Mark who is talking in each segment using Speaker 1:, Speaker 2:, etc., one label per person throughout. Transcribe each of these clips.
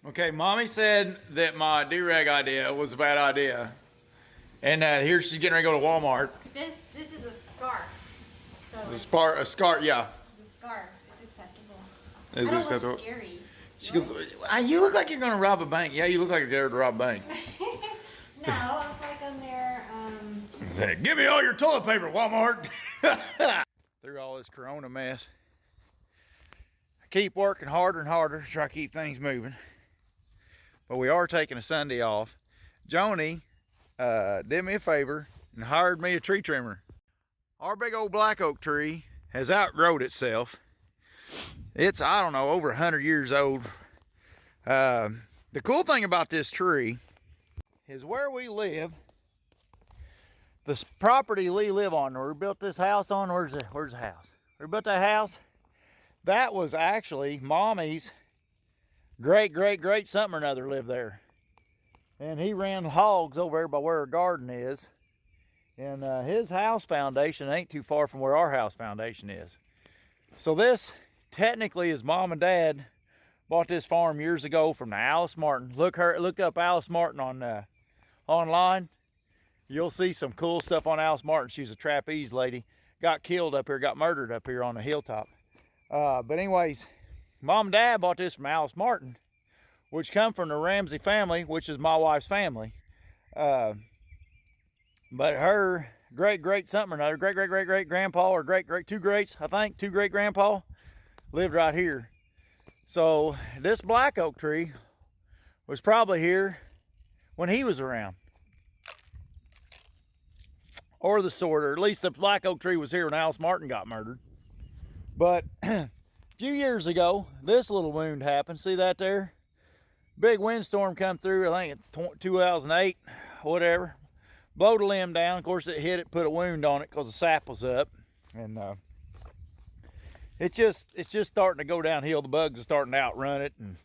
Speaker 1: Okay, Mommy said that my do-rag idea was a bad idea. And here she's getting ready to go to Walmart.
Speaker 2: This is a scarf. So
Speaker 1: A scarf, yeah.
Speaker 2: It's a scarf. It's acceptable.
Speaker 1: Is it acceptable?
Speaker 2: Look scary.
Speaker 1: She goes, you look like you're going to rob a bank. Yeah, you look like you're there to rob a bank.
Speaker 2: No, I look like I'm there.
Speaker 1: Say, give me all your toilet paper, Walmart. Through all this Corona mess, I keep working harder and harder to try to keep things moving. But we are taking a Sunday off. Joni did me a favor and hired me a tree trimmer. Our big old black oak tree has outgrown itself. It's, I don't know, over 100 years old. The cool thing about this tree is where we live, this property we live on, where we built this house on, where's the house? We built that house. That was actually Mommy's great something or another lived there. And he ran hogs over there by where her garden is. And his house foundation ain't too far from where our house foundation is. So this technically is Mom and Dad bought this farm years ago from the Alice Martin. Look up Alice Martin on online. You'll see some cool stuff on Alice Martin. She's a trapeze lady. Got killed up here, got murdered up here on the hilltop. But anyways, Mom and Dad bought this from Alice Martin, which come from the Ramsey family, which is my wife's family. But her great something or another, great grandpa, or two greats, I think, two great grandpa, lived right here. So this black oak tree was probably here when he was around. Or the sort, or at least the black oak tree was here when Alice Martin got murdered. But a few years ago, this little wound happened. See that there? Big windstorm come through, I think in 2008, whatever. Blowed a limb down. Of course, it hit it, put a wound on it because the sap was up. And it's just starting to go downhill. The bugs are starting to outrun it and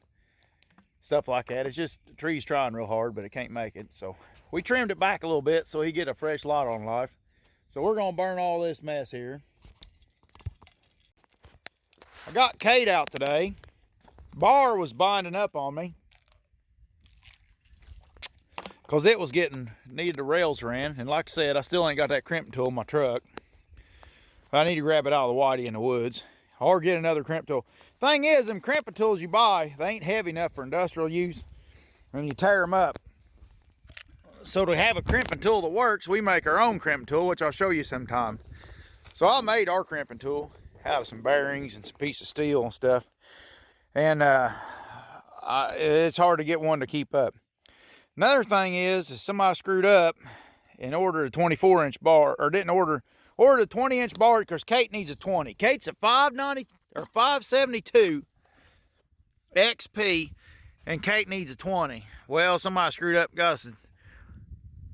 Speaker 1: stuff like that. It's just the tree's trying real hard, but it can't make it. So we trimmed it back a little bit so he get a fresh lot on life. So we're gonna burn all this mess here. I got Kate out today. Bar was binding up on me because it was needed the rails ran. And like I said, I still ain't got that crimping tool in my truck. I need to grab it out of the whitey in the woods or get another crimp tool. Thing is, them crimping tools you buy, they ain't heavy enough for industrial use, and you tear them up. So to have a crimping tool that works, we make our own crimping tool, which I'll show you sometime. So I made our crimping tool out of some bearings and some piece of steel and stuff. And it's hard to get one to keep up. Another thing is somebody screwed up and ordered a 24-inch bar, or didn't ordered a 20-inch bar because Kate needs a 20. Kate's a 590 or 572 XP, and Kate needs a 20. Well, somebody screwed up, got us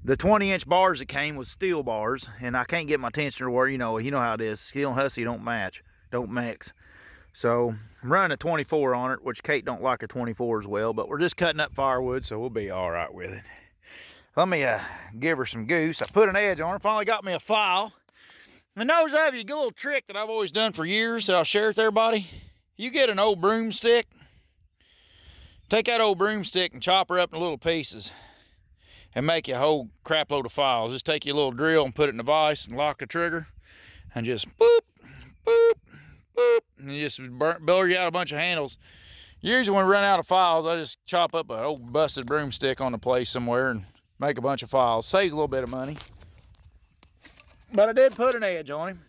Speaker 1: the 20-inch bars that came with steel bars, and I can't get my tensioner where, you know how it is. Steel and hussy don't mix. So I'm running a 24 on it, which Kate don't like a 24 as well, but we're just cutting up firewood, so we'll be all right with it. Let me give her some goose. I put an edge on her, finally got me a file. And those of you, a little trick that I've always done for years that I'll share with everybody. You get an old broomstick, take that old broomstick and chop her up in little pieces and make you a whole crap load of files. Just take your little drill and put it in the vise and lock the trigger and just boop, boop, boop, and you just blow you out a bunch of handles. Usually when we run out of files, I just chop up an old busted broomstick on the place somewhere and make a bunch of files. Saves a little bit of money. But I did put an edge on him.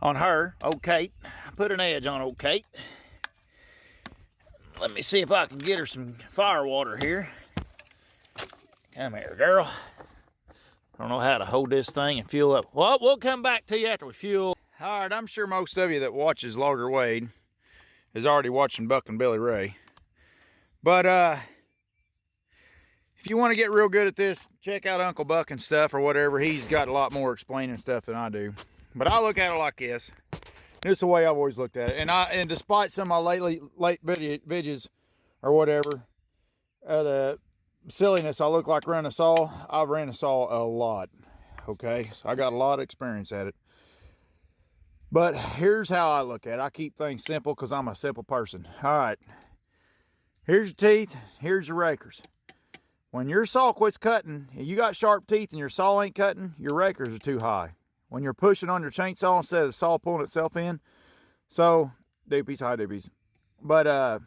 Speaker 1: On her, old Kate. I put an edge on old Kate. Let me see if I can get her some fire water here. Come here, girl. I don't know how to hold this thing and fuel up. Well, we'll come back to you after we fuel. All right, I'm sure most of you that watches Logger Wade is already watching Buck and Billy Ray. But if you want to get real good at this, check out Uncle Buck and stuff or whatever. He's got a lot more explaining stuff than I do. But I look at it like this. This is the way I've always looked at it. And despite some of my late videos or whatever, the silliness I look like running a saw, I've ran a saw a lot. Okay, so I got a lot of experience at it. But here's how I look at it. I keep things simple because I'm a simple person. All right. Here's your teeth, here's your rakers. When your saw quits cutting, and you got sharp teeth and your saw ain't cutting, your rakers are too high. When you're pushing on your chainsaw instead of the saw pulling itself in. So, doopies, hi doopies. But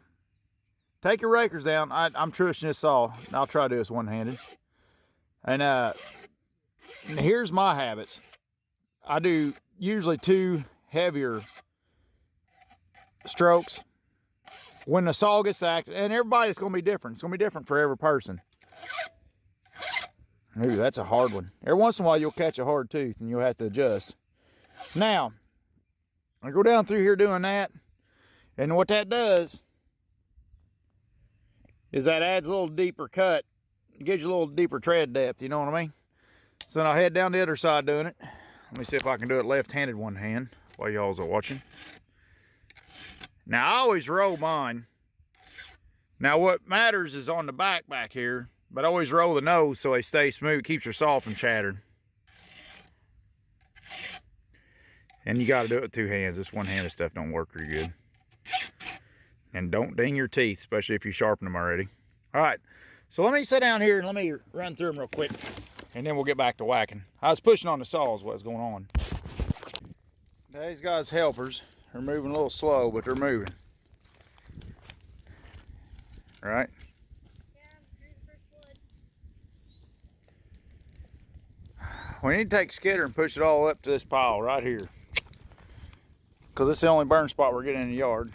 Speaker 1: take your rakers down. I'm truishing this saw. I'll try to do this one-handed. And here's my habits. I do usually 2 heavier strokes. When the saw gets active, and everybody's going to be different. It's going to be different for every person. Ooh, that's a hard one. Every once in a while, you'll catch a hard tooth, and you'll have to adjust. Now, I go down through here doing that, and what that does is that adds a little deeper cut. It gives you a little deeper tread depth, you know what I mean? So then I'll head down the other side doing it. Let me see if I can do it left-handed one hand while y'all are watching. Now, I always roll mine. Now, what matters is on the back here, but I always roll the nose so they stay smooth, keeps your saw from chattering. And you got to do it with 2 hands. This one-handed stuff don't work pretty good. And don't ding your teeth, especially if you sharpen them already. All right, so let me sit down here and let me run through them real quick, and then we'll get back to whacking. I was pushing on the saw is what's going on. These guys' helpers are moving a little slow, but they're moving. All right?
Speaker 2: Yeah, through the first wood.
Speaker 1: We need to take Skidder and push it all up to this pile right here. Because it's the only burn spot we're getting in the yard.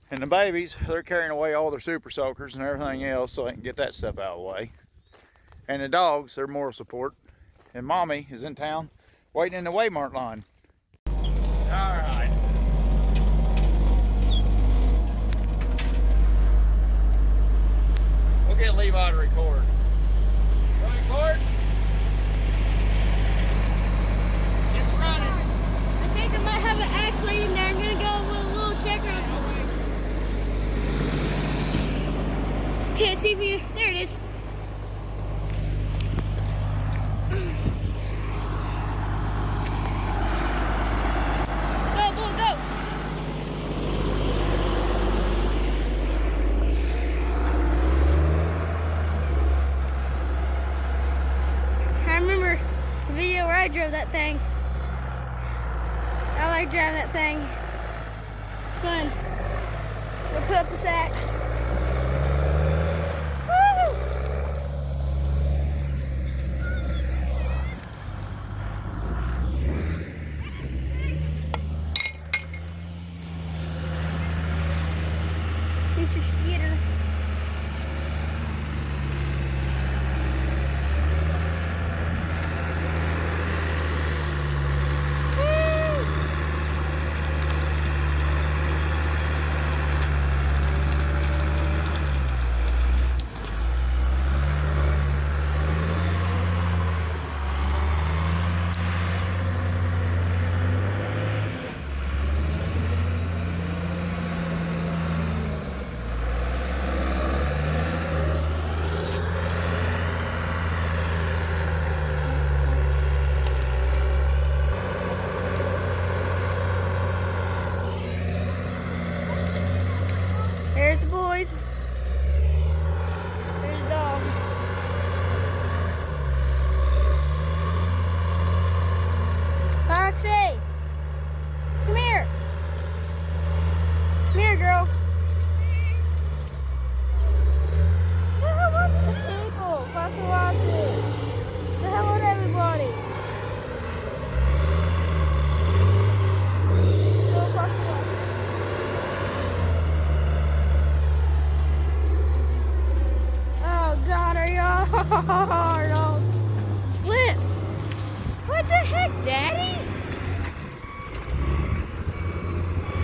Speaker 1: And the babies, they're carrying away all their super soakers and everything else so they can get that stuff out of the way. And the dogs, they're moral support. And Mommy is in town waiting in the Waymart line. All right. We'll get Levi to record. Record? It's running.
Speaker 3: I think I might have an axe laid in there. I'm gonna go with a little check around. Okay, see if you. There it is. Go, bull, go. I remember the video where I drove that thing. I like driving that thing. It's fun. We'll put up the sacks. Woo! Here's your Skidder. There's the boys. There's the dog. Foxy! Come here! Come here, girl. Say hello to the people. Foxy. Say hello to everybody. Go, Foxy. God, are y'all hard? Flip! What the heck, Daddy?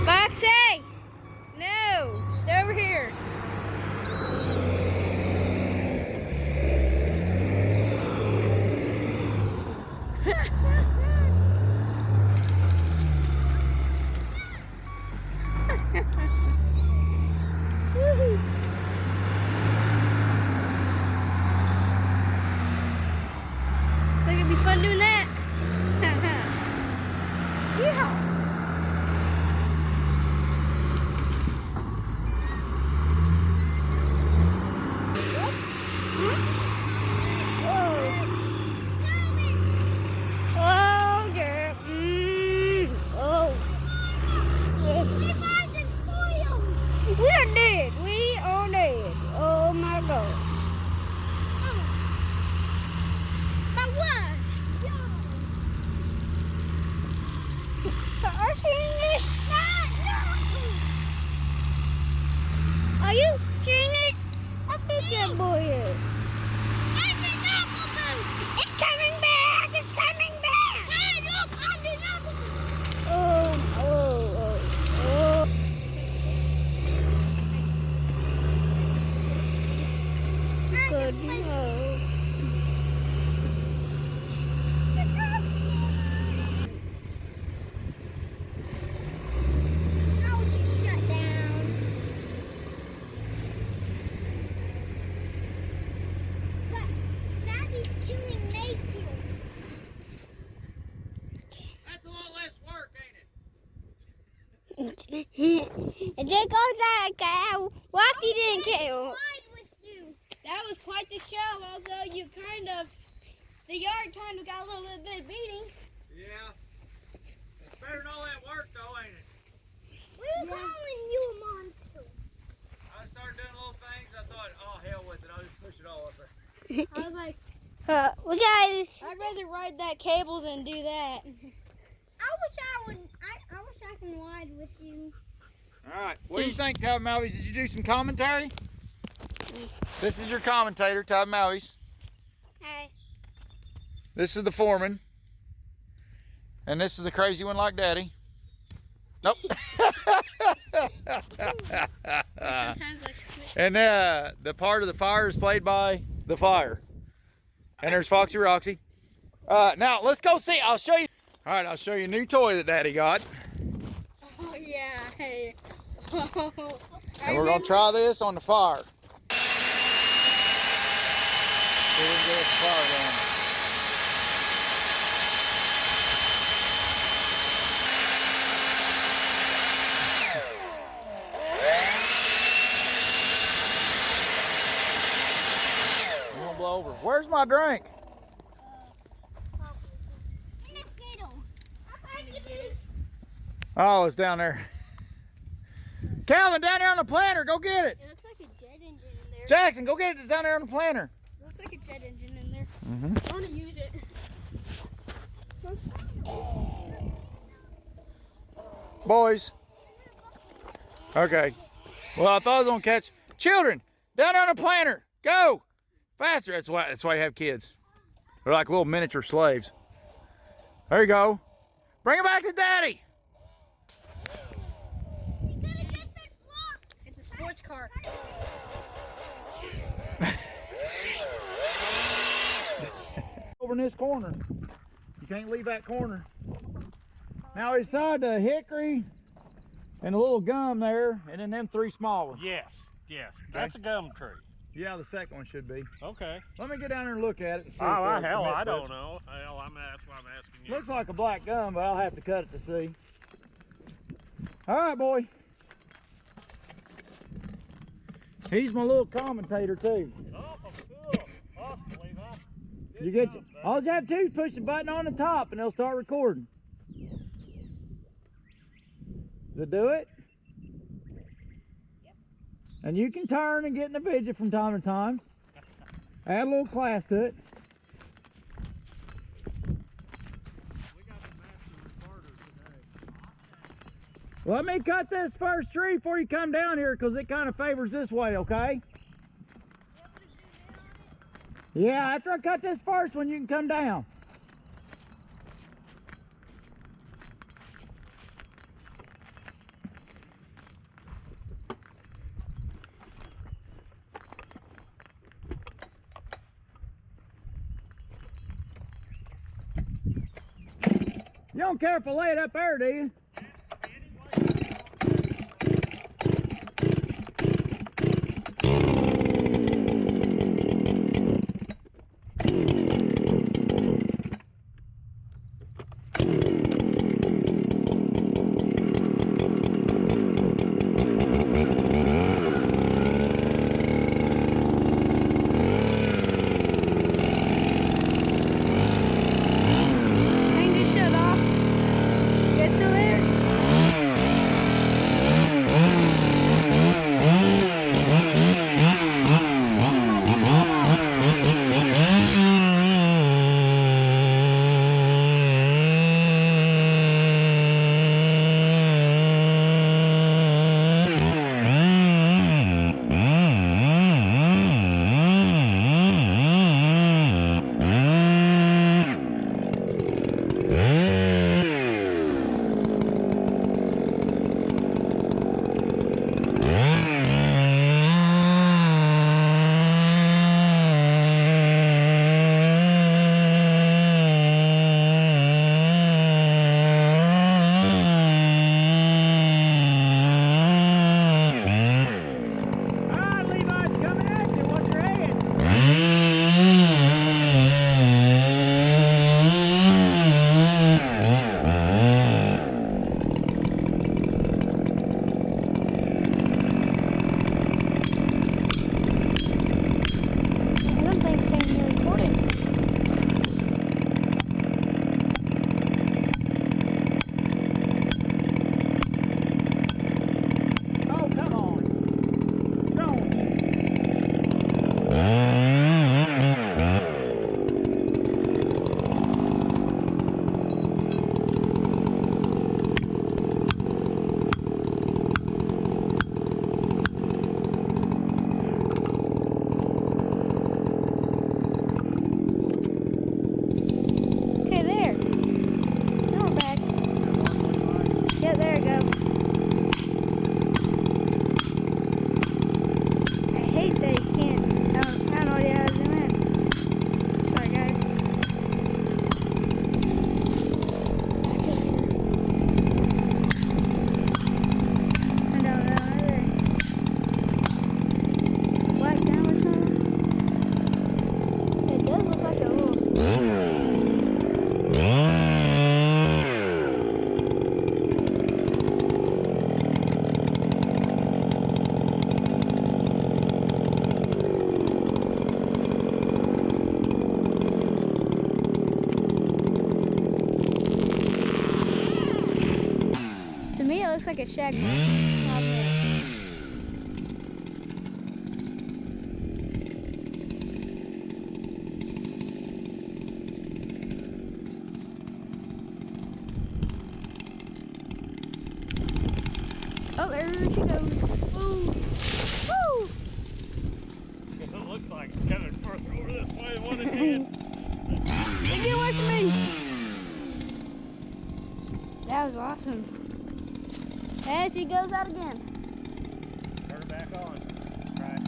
Speaker 3: Foxy! No! Stay over here. Woohoo! It's like it'd be fun doing that. Are you seeing it? How big that boy is? It's coming back! It's coming back! Hey, look! I'm the knuckle! Oh. Good no. How would you shut down? But Daddy's killing nature.
Speaker 1: That's a lot less work, ain't
Speaker 3: And there goes that cow. Rocky didn't kill.
Speaker 2: That was quite the show, although the yard kind of got a little bit beating.
Speaker 1: it? Yeah. It's better than all that work, though, ain't it?
Speaker 3: We're calling you a monster.
Speaker 1: I started doing little things. I thought, oh, hell with it. I'll just push it all up there.
Speaker 2: I was like,
Speaker 3: We guys.
Speaker 2: I'd rather ride that cable than do that.
Speaker 3: I wish I can ride with you.
Speaker 1: All right. What do you think, Todd Malvies? Did you do some commentary? This is your commentator, Todd Malvies.
Speaker 3: Hey.
Speaker 1: This is the foreman. And this is the crazy one like Daddy. Nope.
Speaker 2: Sometimes
Speaker 1: And the part of the fire is played by the fire. And there's Foxy Roxy. Now, let's go see. I'll show you. All right, I'll show you a new toy that Daddy got.
Speaker 2: Oh yeah, hey.
Speaker 1: And we're going to try this on the fire. See if we can get this fire going. I'm gonna blow over. Where's my drink? Oh, it's down there. Calvin, down there on the planter. Go get it.
Speaker 2: It looks like a jet engine in there.
Speaker 1: Jackson, go get it. It's down there on the planter.
Speaker 2: It looks like a jet engine in there.
Speaker 1: Mm-hmm.
Speaker 2: I want to use it.
Speaker 1: Boys. Okay. Well, I thought I was gonna catch children down there on the planter. Go faster. That's why you have kids. They're like little miniature slaves. There you go. Bring it back to Daddy.
Speaker 2: It's a sports car.
Speaker 1: Over in this corner. You can't leave that corner. Now we decided the hickory and a little gum there, and then them three small ones.
Speaker 4: Yes. That's a gum tree.
Speaker 1: Yeah, the second one should be.
Speaker 4: Okay.
Speaker 1: Let me get down there and look at it. And see
Speaker 4: Oh,
Speaker 1: if they'll
Speaker 4: hell,
Speaker 1: commit
Speaker 4: I
Speaker 1: to it.
Speaker 4: don't know. Hell, that's why I'm asking you.
Speaker 1: Looks like a black gum, but I'll have to cut it to see. All right, boy. He's my little commentator too.
Speaker 4: Oh, cool. Awesome, Levi. Good
Speaker 1: You get
Speaker 4: job, bud.
Speaker 1: all you have to do is push the button on the top, and it'll start recording. Does it do it?
Speaker 2: Yep.
Speaker 1: And you can turn and get in the video from time to time. Add a little class to it.
Speaker 4: We got the master recorder today.
Speaker 1: Let me cut this first tree before you come down here, because it kind of favors this way, okay? Yeah, after I cut this first one, you can come down. You don't care if I lay it up there, do you?
Speaker 2: Thing just shut off. You guys still there?
Speaker 3: a shag mark. Oh, there she goes. Woo! Woo!
Speaker 4: It looks like it's coming further over this way than what it did.
Speaker 3: Hey, get away from me! That was awesome. And she goes out again.
Speaker 4: Turn it back on. Try that.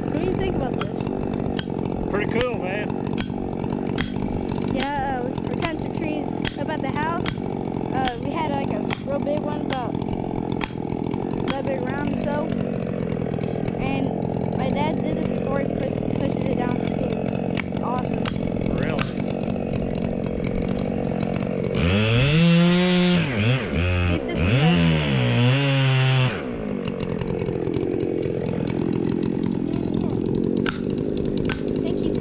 Speaker 3: What do you think about this?
Speaker 4: Pretty cool, man.
Speaker 3: Yeah, we're cutting some trees up at the house. We had like a real big one, about that big round or so. And my dad did this before he pushes it down the skid. It's awesome.
Speaker 4: Really?
Speaker 3: See if this is Thank you.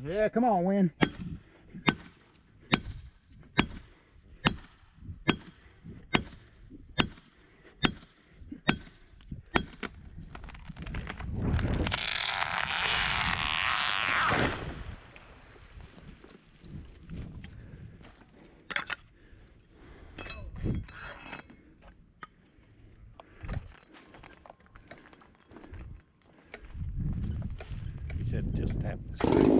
Speaker 1: Yeah, come on, Win.
Speaker 4: He said just tap the screen.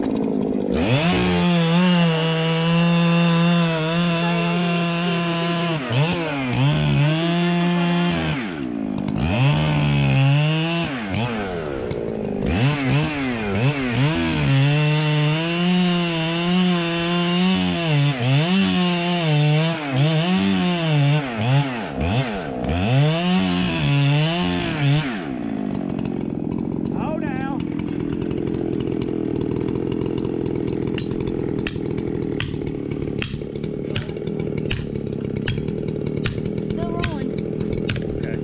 Speaker 1: Oh, now.
Speaker 3: Still rolling.
Speaker 4: Okay.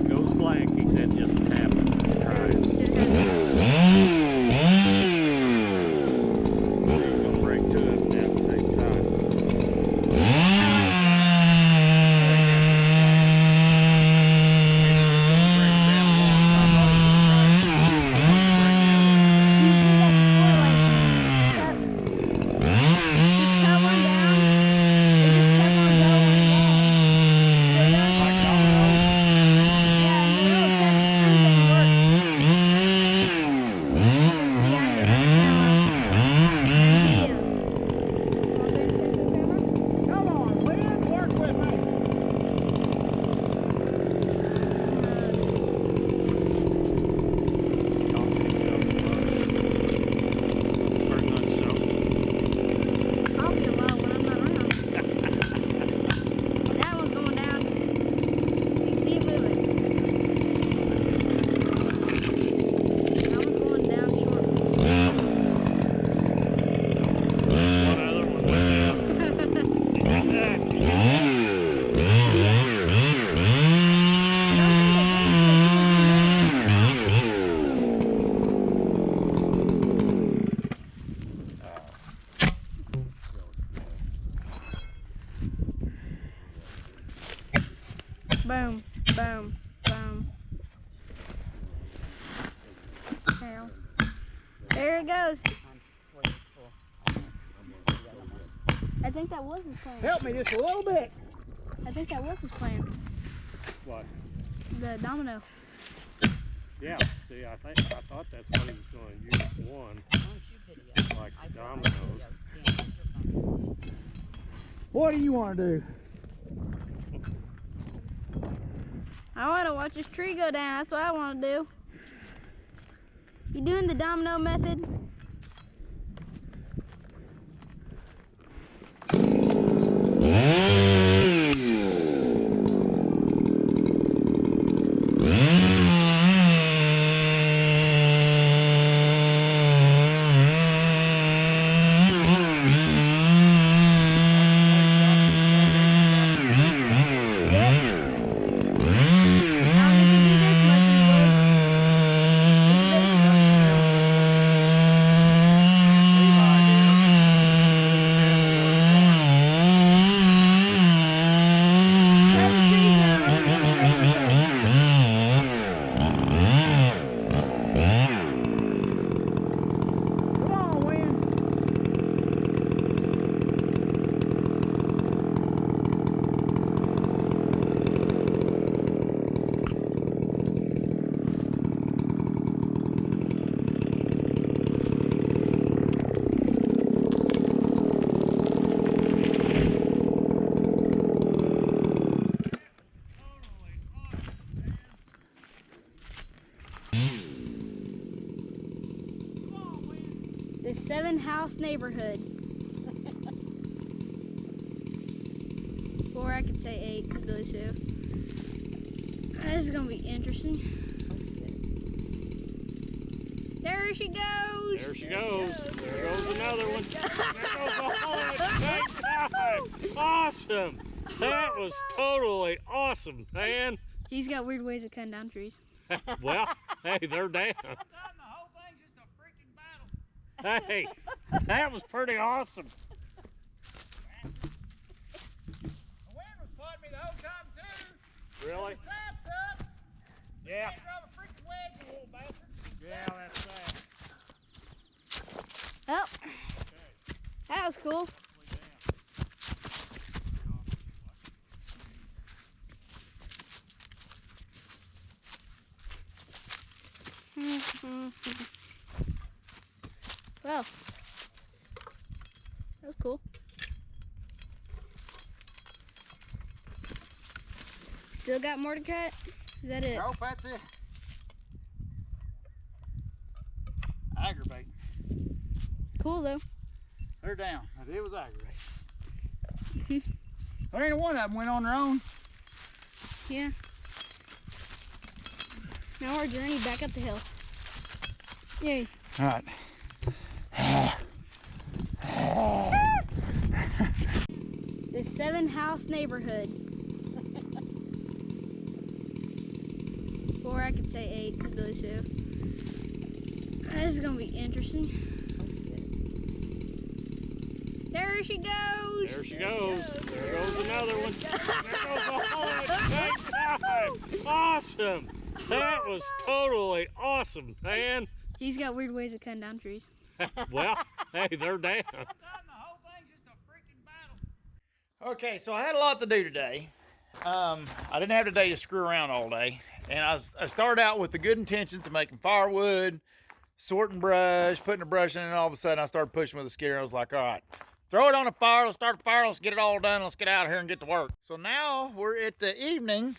Speaker 4: Goes blank. He said just tap it. Try it.
Speaker 3: Should have
Speaker 4: He's gonna break to it at the same time.
Speaker 3: Yeah, and the little Boom. Boom. Ow. There it goes. I think that was his plan.
Speaker 4: Help me just a little bit.
Speaker 3: I think that was his plan.
Speaker 4: What?
Speaker 3: The domino.
Speaker 4: Yeah, see, I thought that's what he was going to use one, like dominoes.
Speaker 1: What do you want to do?
Speaker 3: I want to watch this tree go down. That's what I want to do. You doing the domino method? This 7-house neighborhood. Or I could say 8, could really so. This is gonna be interesting. There she goes!
Speaker 4: There she goes. There goes another one. There goes a whole awesome. That was totally awesome, man.
Speaker 3: He's got weird ways of cutting down trees.
Speaker 4: Well, hey, they're down. Hey, that was pretty awesome.
Speaker 1: The wind was fighting me the whole time too.
Speaker 4: Really?
Speaker 1: The sap's up.
Speaker 4: Yeah.
Speaker 1: Can't drive a freaking wedge, you little bastard.
Speaker 4: Yeah, that's sad.
Speaker 3: Oh, that was cool. Well, that was cool. Still got more to cut? Is that it?
Speaker 1: Nope, that's it. Aggravate.
Speaker 3: Cool though.
Speaker 1: They're down. It was aggravating. There ain't one of them went on their own.
Speaker 3: Yeah. Now our journey back up the hill. Yay.
Speaker 1: All right.
Speaker 3: This 7-house neighborhood. Or I could say 8, could really so. This is gonna be interesting. There she goes!
Speaker 4: There she goes. There goes another one. There goes a whole awesome. That was totally awesome, man.
Speaker 3: He's got weird ways of cutting down trees.
Speaker 4: Well, hey, they're down.
Speaker 1: Okay, so I had a lot to do today. I didn't have today to screw around all day. And I started out with the good intentions of making firewood, sorting brush, putting the brush in, and all of a sudden I started pushing with the skidder. I was like, all right, throw it on the fire, let's start the fire, let's get it all done, let's get out of here and get to work. So now we're at the evening.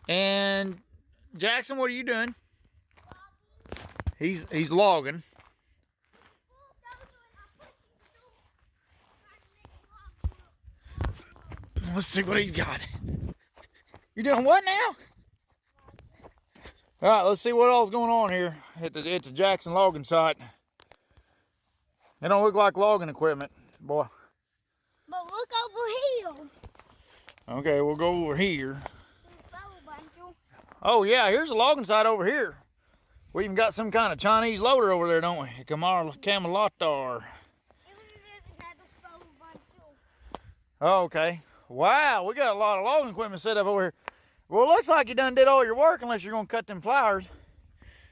Speaker 1: And Jackson, what are you doing? He's logging. Let's see what he's got. You doing what now? All right, let's see what all's going on here at the Jackson logging site. It don't look like logging equipment, boy.
Speaker 2: But look over here.
Speaker 1: Okay, we'll go over here. Oh yeah, here's a logging site over here. We even got some kind of Chinese loader over there, don't we? A Camalotar. Oh, okay. Wow, we got a lot of logging equipment set up over here. Well, it looks like you done did all your work unless you're gonna cut them flowers.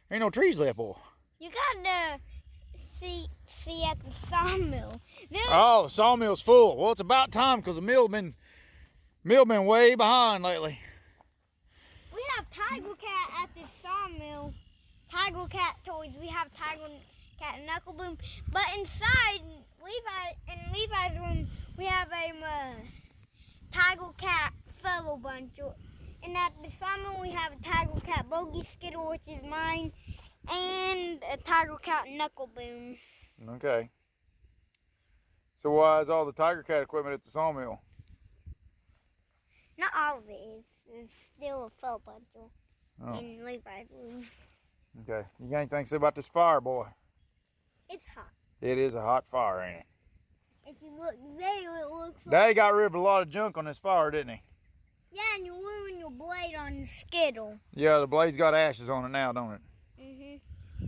Speaker 1: Ain't no trees left, boy.
Speaker 2: You got to see at the sawmill.
Speaker 1: Oh, the sawmill's full. Well, it's about time because the mill been way behind lately.
Speaker 2: We have Tiger Cat at the sawmill. Tiger Cat toys. We have Tiger Cat and Knuckle Boom. But inside Levi's room, we have a Tiger Cat fellow bunch. And at the sawmill, we have a Tiger Cat Bogey Skittle, which is mine, and a Tiger Cat Knuckle Boom.
Speaker 1: Okay. So why is all the Tiger Cat equipment at the sawmill?
Speaker 2: Not all of it. It's still a fellow bunch
Speaker 1: Oh.
Speaker 2: in Levi's room.
Speaker 1: Okay. You got anything to say about this fire, boy?
Speaker 2: It's hot.
Speaker 1: It is a hot fire, ain't it?
Speaker 2: If you look there, it looks like...
Speaker 1: Daddy got rid of a lot of junk on this fire, didn't he?
Speaker 2: Yeah, and you ruined your blade on the Skittle.
Speaker 1: Yeah, the blade's got ashes on it now, don't it?
Speaker 2: Mm-hmm.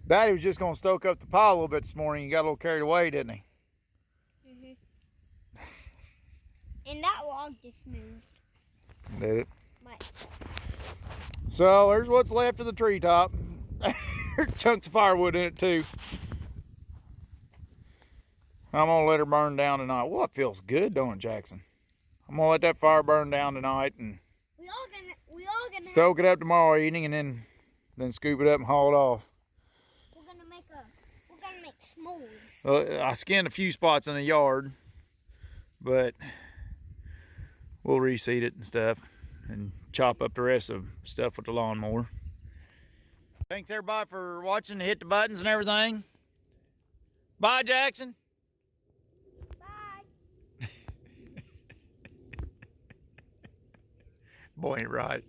Speaker 1: Daddy was just going to stoke up the pile a little bit this morning. He got a little carried away, didn't he?
Speaker 2: Mm-hmm. And that log just moved.
Speaker 1: Did it?
Speaker 2: But
Speaker 1: So there's what's left of the treetop. There's chunks of firewood in it too. I'm gonna let her burn down tonight. Well, it feels good, don't it, Jackson? I'm gonna let that fire burn down tonight and
Speaker 2: we all gonna
Speaker 1: stoke it up tomorrow evening, and then scoop it up and haul it off.
Speaker 2: we're gonna make s'mores.
Speaker 1: I skinned a few spots in the yard, but we'll reseed it and stuff and chop up the rest of stuff with the lawnmower. Thanks everybody for watching. Hit the buttons and everything. Bye, Jackson.
Speaker 2: Bye.
Speaker 1: Boy, ain't right.